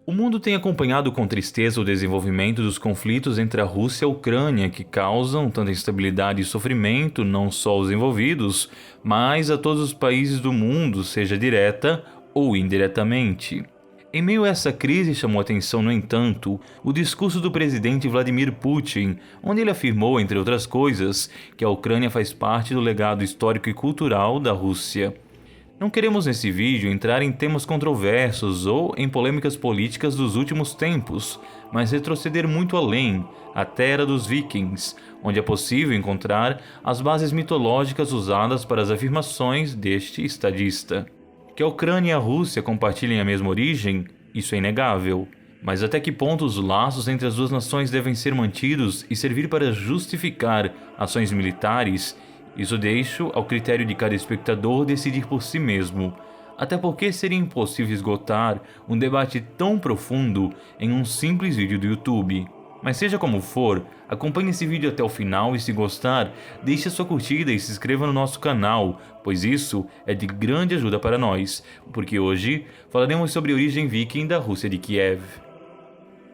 O mundo tem acompanhado com tristeza o desenvolvimento dos conflitos entre a Rússia e a Ucrânia, que causam tanta instabilidade e sofrimento não só aos envolvidos, mas a todos os países do mundo, seja direta ou indiretamente. Em meio a essa crise chamou atenção, no entanto, o discurso do presidente Vladimir Putin, onde ele afirmou, entre outras coisas, que a Ucrânia faz parte do legado histórico e cultural da Rússia. Não queremos nesse vídeo entrar em temas controversos ou em polêmicas políticas dos últimos tempos, mas retroceder muito além, até a Era dos Vikings, onde é possível encontrar as bases mitológicas usadas para as afirmações deste estadista. Que a Ucrânia e a Rússia compartilhem a mesma origem, isso é inegável. Mas até que ponto os laços entre as duas nações devem ser mantidos e servir para justificar ações militares? Isso deixo ao critério de cada espectador decidir por si mesmo, até porque seria impossível esgotar um debate tão profundo em um simples vídeo do YouTube. Mas seja como for, acompanhe esse vídeo até o final e, se gostar, deixe a sua curtida e se inscreva no nosso canal, pois isso é de grande ajuda para nós, porque hoje falaremos sobre a origem viking da Rússia de Kiev.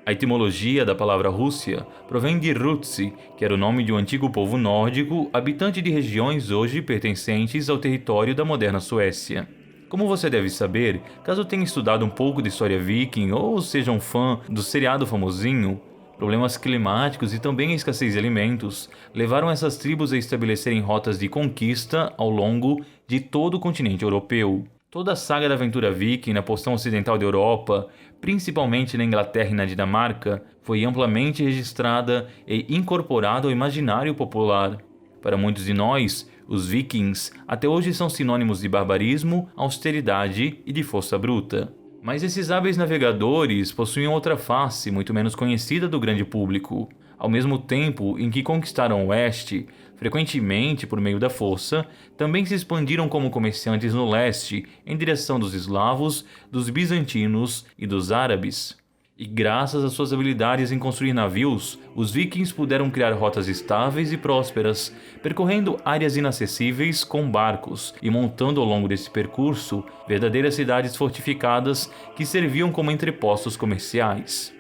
A etimologia da palavra Rússia provém de Rutsi, que era o nome de um antigo povo nórdico, habitante de regiões hoje pertencentes ao território da moderna Suécia. Como você deve saber, caso tenha estudado um pouco de história viking ou seja um fã do seriado famosinho, problemas climáticos e também a escassez de alimentos levaram essas tribos a estabelecerem rotas de conquista ao longo de todo o continente europeu. Toda a saga da aventura viking na porção ocidental da Europa, principalmente na Inglaterra e na Dinamarca, foi amplamente registrada e incorporada ao imaginário popular. Para muitos de nós, os vikings até hoje são sinônimos de barbarismo, austeridade e de força bruta. Mas esses hábeis navegadores possuíam outra face, muito menos conhecida do grande público. Ao mesmo tempo em que conquistaram o oeste, frequentemente por meio da força, também se expandiram como comerciantes no leste, em direção dos eslavos, dos bizantinos e dos árabes. E graças às suas habilidades em construir navios, os vikings puderam criar rotas estáveis e prósperas, percorrendo áreas inacessíveis com barcos e montando ao longo desse percurso verdadeiras cidades fortificadas que serviam como entrepostos comerciais.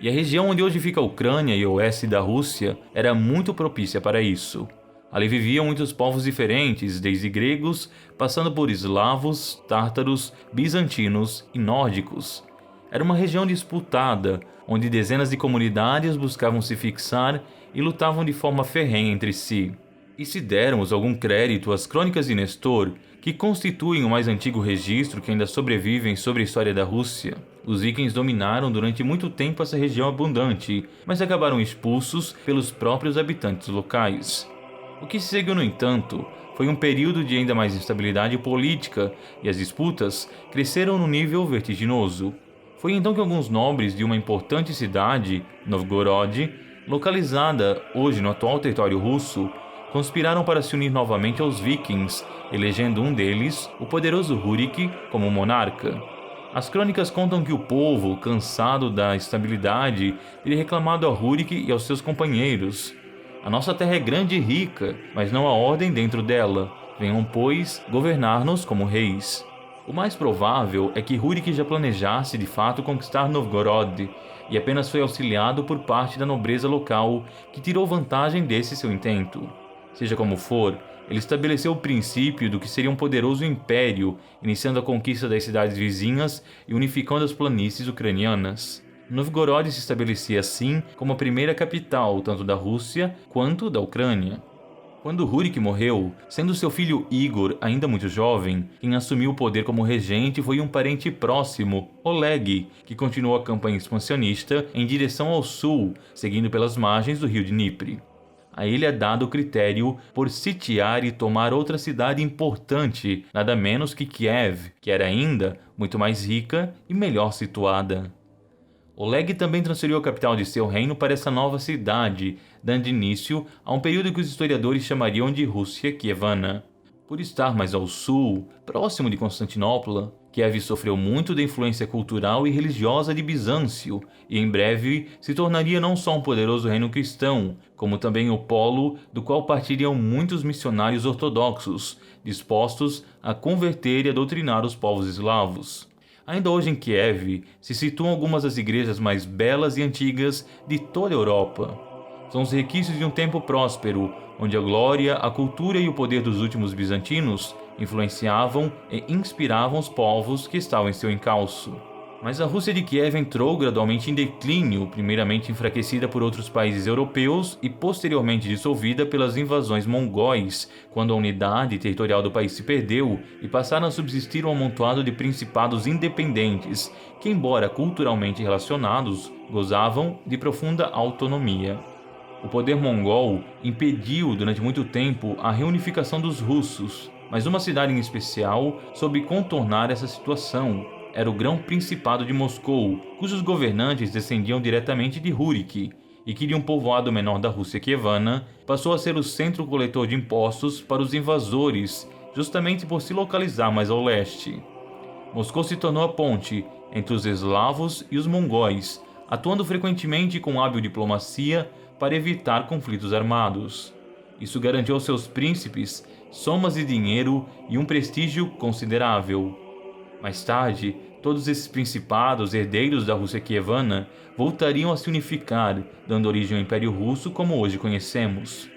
E a região onde hoje fica a Ucrânia e o oeste da Rússia era muito propícia para isso. Ali viviam muitos povos diferentes, desde gregos, passando por eslavos, tártaros, bizantinos e nórdicos. Era uma região disputada, onde dezenas de comunidades buscavam se fixar e lutavam de forma ferrenha entre si. E se dermos algum crédito às crônicas de Nestor, que constituem o mais antigo registro que ainda sobrevivem sobre a história da Rússia, os vikings dominaram durante muito tempo essa região abundante, mas acabaram expulsos pelos próprios habitantes locais. O que se seguiu, no entanto, foi um período de ainda mais instabilidade política, e as disputas cresceram num nível vertiginoso. Foi então que alguns nobres de uma importante cidade, Novgorod, localizada hoje no atual território russo, conspiraram para se unir novamente aos vikings, elegendo um deles, o poderoso Rurik, como monarca. As crônicas contam que o povo, cansado da instabilidade, teria reclamado a Rurik e aos seus companheiros: "A nossa terra é grande e rica, mas não há ordem dentro dela. Venham, pois, governar-nos como reis." O mais provável é que Rurik já planejasse de fato conquistar Novgorod, e apenas foi auxiliado por parte da nobreza local, que tirou vantagem desse seu intento. Seja como for, ele estabeleceu o princípio do que seria um poderoso império, iniciando a conquista das cidades vizinhas e unificando as planícies ucranianas. Novgorod se estabelecia assim como a primeira capital tanto da Rússia quanto da Ucrânia. Quando Rurik morreu, sendo seu filho Igor ainda muito jovem, quem assumiu o poder como regente foi um parente próximo, Oleg, que continuou a campanha expansionista em direção ao sul, seguindo pelas margens do rio Dnipro. A ele é dado o critério por sitiar e tomar outra cidade importante, nada menos que Kiev, que era ainda muito mais rica e melhor situada. Oleg também transferiu a capital de seu reino para essa nova cidade, dando início a um período que os historiadores chamariam de Rússia Kievana. Por estar mais ao sul, próximo de Constantinopla, Kiev sofreu muito da influência cultural e religiosa de Bizâncio, e em breve se tornaria não só um poderoso reino cristão, como também o polo do qual partiriam muitos missionários ortodoxos, dispostos a converter e a doutrinar os povos eslavos. Ainda hoje em Kiev se situam algumas das igrejas mais belas e antigas de toda a Europa. São os requisitos de um tempo próspero, onde a glória, a cultura e o poder dos últimos bizantinos influenciavam e inspiravam os povos que estavam em seu encalço. Mas a Rússia de Kiev entrou gradualmente em declínio, primeiramente enfraquecida por outros países europeus e posteriormente dissolvida pelas invasões mongóis, quando a unidade territorial do país se perdeu e passaram a subsistir um amontoado de principados independentes, que, embora culturalmente relacionados, gozavam de profunda autonomia. O poder mongol impediu durante muito tempo a reunificação dos russos, mas uma cidade em especial soube contornar essa situação. Era o Grão-Principado de Moscou, cujos governantes descendiam diretamente de Rurik, e que de um povoado menor da Rússia kievana passou a ser o centro coletor de impostos para os invasores, justamente por se localizar mais ao leste. Moscou se tornou a ponte entre os eslavos e os mongóis, atuando frequentemente com hábil diplomacia para evitar conflitos armados. Isso garantiu aos seus príncipes somas de dinheiro e um prestígio considerável. Mais tarde, todos esses principados herdeiros da Rússia kievana voltariam a se unificar, dando origem ao Império Russo como hoje conhecemos.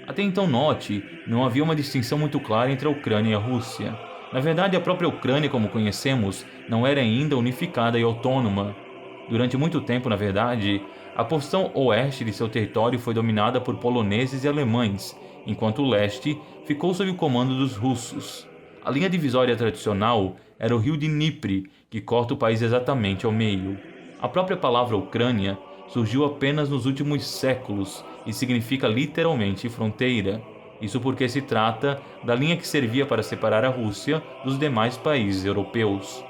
Até então, note, não havia uma distinção muito clara entre a Ucrânia e a Rússia. Na verdade, a própria Ucrânia, como conhecemos, não era ainda unificada e autônoma. Durante muito tempo, na verdade, a porção oeste de seu território foi dominada por poloneses e alemães, enquanto o leste ficou sob o comando dos russos. A linha divisória tradicional era o rio Dnipro, que corta o país exatamente ao meio. A própria palavra Ucrânia surgiu apenas nos últimos séculos e significa literalmente fronteira. Isso porque se trata da linha que servia para separar a Rússia dos demais países europeus.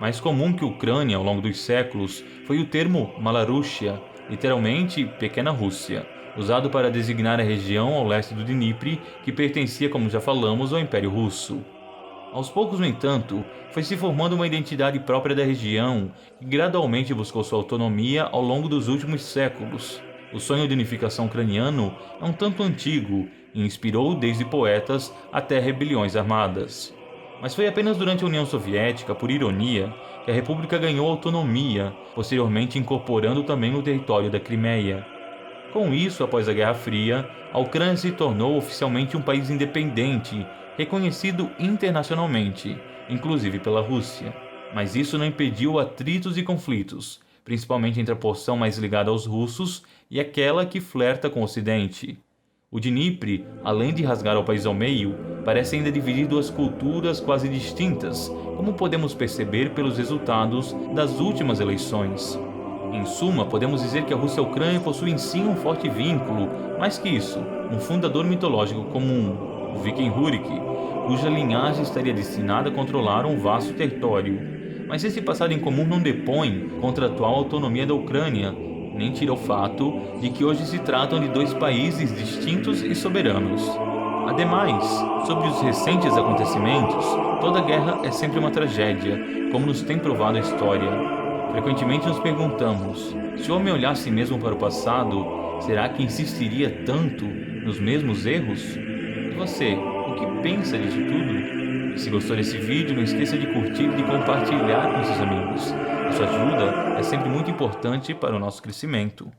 Mais comum que Ucrânia ao longo dos séculos foi o termo Malarússia, literalmente Pequena Rússia, usado para designar a região ao leste do Dnipro, que pertencia, como já falamos, ao Império Russo. Aos poucos, no entanto, foi se formando uma identidade própria da região, que gradualmente buscou sua autonomia ao longo dos últimos séculos. O sonho de unificação ucraniano é um tanto antigo e inspirou desde poetas até rebeliões armadas. Mas foi apenas durante a União Soviética, por ironia, que a república ganhou autonomia, posteriormente incorporando também o território da Crimeia. Com isso, após a Guerra Fria, a Ucrânia se tornou oficialmente um país independente, reconhecido internacionalmente, inclusive pela Rússia. Mas isso não impediu atritos e conflitos, principalmente entre a porção mais ligada aos russos e aquela que flerta com o Ocidente. O Dnipro, além de rasgar o país ao meio, parece ainda dividir duas culturas quase distintas, como podemos perceber pelos resultados das últimas eleições. Em suma, podemos dizer que a Rússia e a Ucrânia possuem sim um forte vínculo, mais que isso, um fundador mitológico comum, o Viking Rurik, cuja linhagem estaria destinada a controlar um vasto território. Mas esse passado em comum não depõe contra a atual autonomia da Ucrânia, nem tira o fato de que hoje se tratam de dois países distintos e soberanos. Ademais, sobre os recentes acontecimentos, toda guerra é sempre uma tragédia, como nos tem provado a história. Frequentemente nos perguntamos, se o homem olhasse mesmo para o passado, será que insistiria tanto nos mesmos erros? E você, o que pensa disso tudo? E se gostou desse vídeo, não esqueça de curtir e de compartilhar com seus amigos. A sua ajuda é sempre muito importante para o nosso crescimento.